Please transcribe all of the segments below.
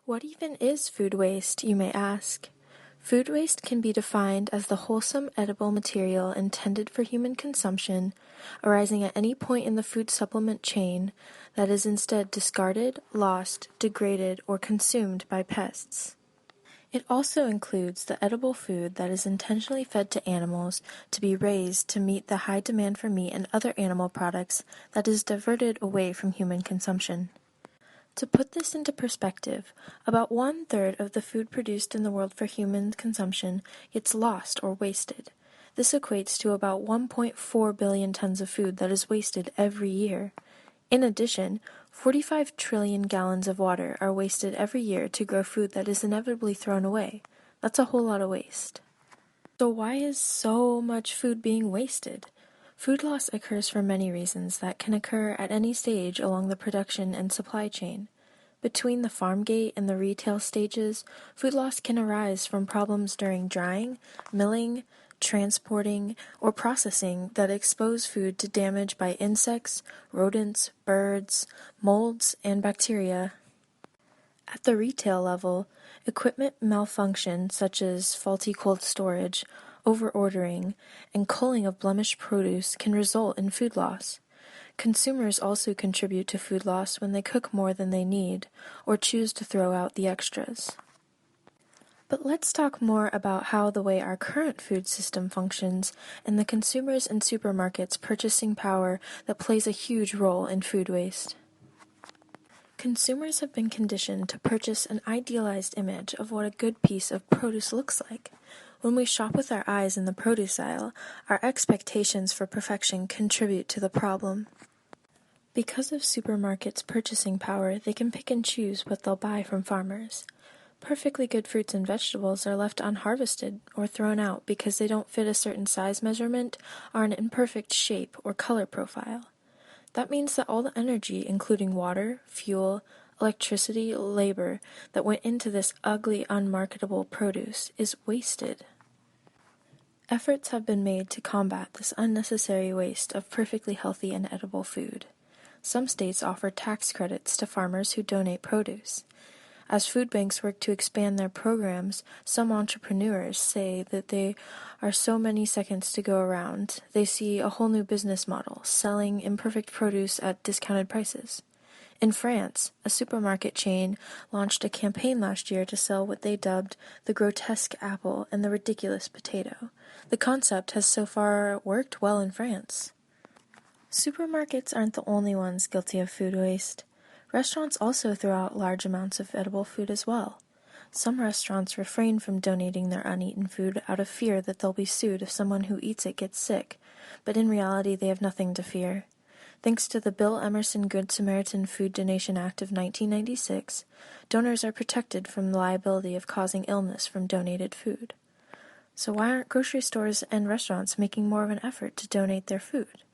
What even is food waste, you may ask? Food waste can be defined as the wholesome edible material intended for human consumption, arising at any point in the food supplement chain, that is instead discarded, lost, degraded, or consumed by pests. It also includes the edible food that is intentionally fed to animals to be raised to meet the high demand for meat and other animal products that is diverted away from human consumption. To put this into perspective, about 1/3 of the food produced in the world for human consumption gets lost or wasted. This equates to about 1.4 billion tons of food that is wasted every year. In addition, 45 trillion gallons of water are wasted every year to grow food that is inevitably thrown away. That's a whole lot of waste. So why is so much food being wasted? Food loss occurs for many reasons that can occur at any stage along the production and supply chain. Between the farm gate and the retail stages, food loss can arise from problems during drying, milling, transporting, or processing that expose food to damage by insects, rodents, birds, molds, and bacteria. At the retail level, equipment malfunction such as faulty cold storage, over-ordering, and culling of blemished produce can result in food loss. Consumers also contribute to food loss when they cook more than they need, or choose to throw out the extras. But let's talk more about how the way our current food system functions and the consumers and supermarkets' purchasing power that plays a huge role in food waste. Consumers have been conditioned to purchase an idealized image of what a good piece of produce looks like. When we shop with our eyes in the produce aisle, our expectations for perfection contribute to the problem. Because of supermarkets' purchasing power, they can pick and choose what they'll buy from farmers. Perfectly good fruits and vegetables are left unharvested or thrown out because they don't fit a certain size measurement, are in imperfect shape or color profile. That means that all the energy, including water, fuel, electricity, labor, that went into this ugly, unmarketable produce is wasted. Efforts have been made to combat this unnecessary waste of perfectly healthy and edible food. Some states offer tax credits to farmers who donate produce. As food banks work to expand their programs, some entrepreneurs say that there are so many seconds to go around, they see a whole new business model, selling imperfect produce at discounted prices. In France, a supermarket chain launched a campaign last year to sell what they dubbed the grotesque apple and the ridiculous potato. The concept has so far worked well in France. Supermarkets aren't the only ones guilty of food waste. Restaurants also throw out large amounts of edible food as well. Some restaurants refrain from donating their uneaten food out of fear that they'll be sued if someone who eats it gets sick, but in reality they have nothing to fear. Thanks to the Bill Emerson Good Samaritan Food Donation Act of 1996, donors are protected from the liability of causing illness from donated food. So why aren't grocery stores and restaurants making more of an effort to donate their food?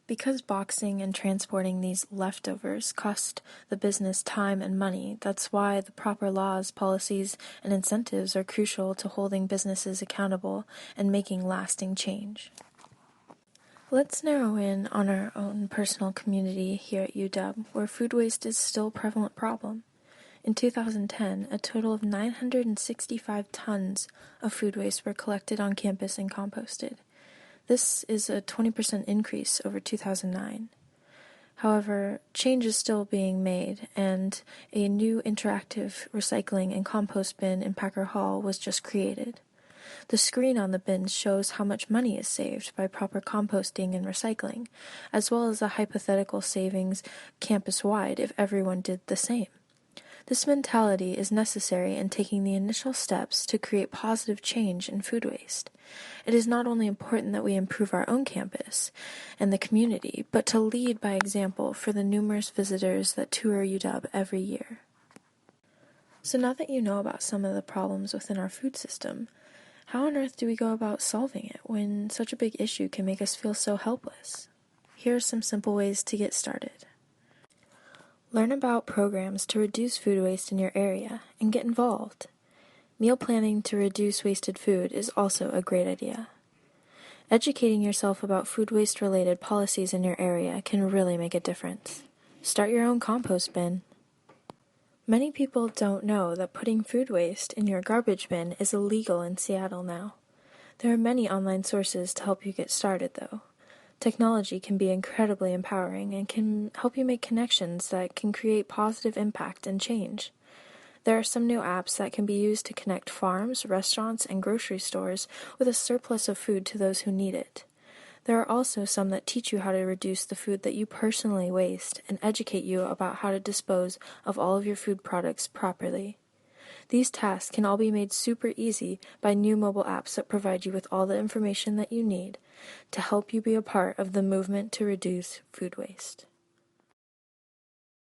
Because boxing and transporting these leftovers cost the business time and money, that's why the proper laws, policies, and incentives are crucial to holding businesses accountable and making lasting change. Let's narrow in on our own personal community here at UW, where food waste is still a prevalent problem. In 2010, a total of 965 tons of food waste were collected on campus and composted. This is a 20% increase over 2009. However, change is still being made, and a new interactive recycling and compost bin in Packer Hall was just created. The screen on the bins shows how much money is saved by proper composting and recycling, as well as the hypothetical savings campus-wide if everyone did the same. This mentality is necessary in taking the initial steps to create positive change in food waste. It is not only important that we improve our own campus and the community, but to lead by example for the numerous visitors that tour UW every year. So now that you know about some of the problems within our food system, how on earth do we go about solving it when such a big issue can make us feel so helpless? Here are some simple ways to get started. Learn about programs to reduce food waste in your area and get involved. Meal planning to reduce wasted food is also a great idea. Educating yourself about food waste-related policies in your area can really make a difference. Start your own compost bin. Many people don't know that putting food waste in your garbage bin is illegal in Seattle now. There are many online sources to help you get started, though. Technology can be incredibly empowering and can help you make connections that can create positive impact and change. There are some new apps that can be used to connect farms, restaurants, and grocery stores with a surplus of food to those who need it. There are also some that teach you how to reduce the food that you personally waste and educate you about how to dispose of all of your food products properly. These tasks can all be made super easy by new mobile apps that provide you with all the information that you need to help you be a part of the movement to reduce food waste.